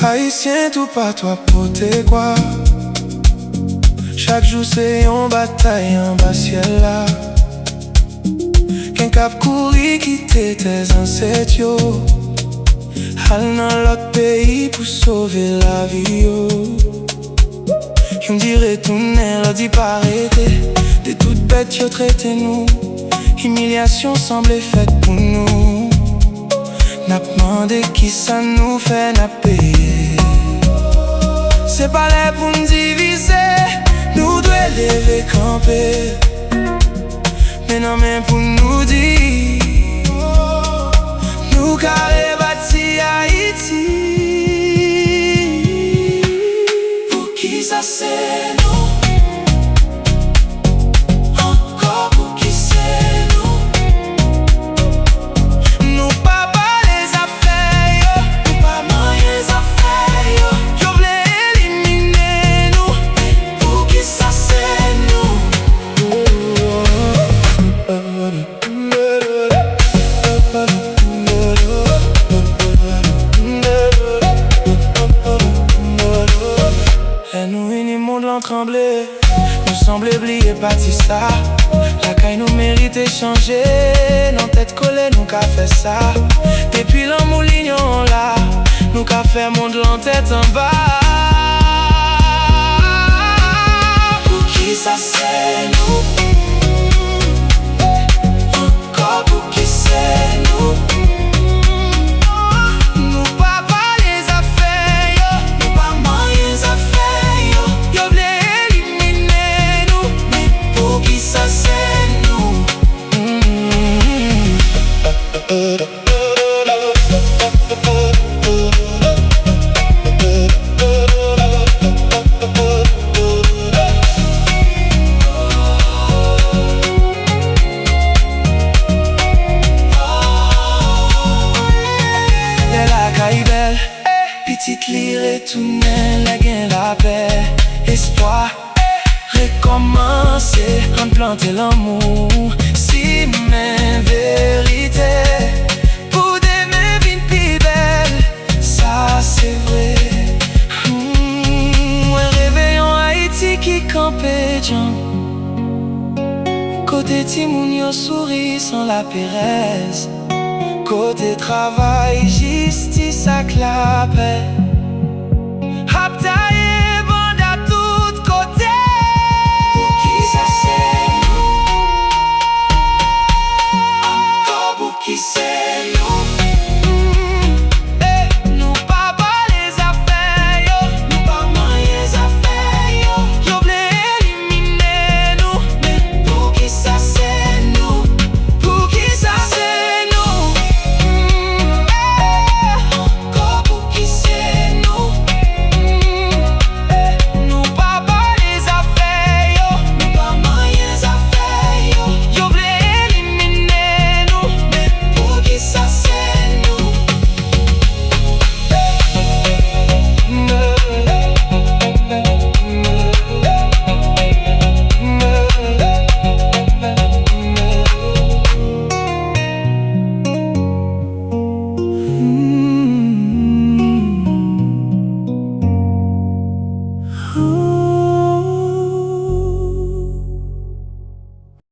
Haïtien tout pas toi poté quoi. Chaque jour c'est une bataille en bas ciel là. Qu'un cap couri quitter tes ancêtres yo. Al dans l'autre pays pour sauver la vie yo. Y'on dirait tourner, l'on dit pas arrêter. De toutes bêtes yo traité nous. Humiliation semblait faite pour nous. N'a demandé qui ça nous fait n'a payer. C'est pas là pour nous diviser. Nous devons lever camper. Mais non même pour nous dire nous carré bâti Haïti. Pour qui ça c'est nous? Encore pour qui c'est nous? Nous pas les affaires yo. Nous pas moyens affaires yo. Yo vle éliminer nous. Pour qui ça c'est nous? Et nous unis monde l'en tremblé. Nous semble oublier Batista. La caille nous mérite échanger. Dans tête collée nous qu'a fait ça. Depuis l'amour lignon là. Nous qu'a fait monde l'en tête en bas. Pour qui ça c'est nous? Encore pour qui c'est nous? Nous pas les affaires yo. Nous pas moyens affaires yo. Yo vle éliminer nous. Mais pour qui ça c'est nous? Petite lire et tourner, la gain la paix, espoir, recommencer, en planter l'amour, si mes vérités, pour des mains vines plus belles, ça c'est vrai. Un réveillon Haïti qui campait, côté Timoun yo sourit sans la péresse, côté travail j'y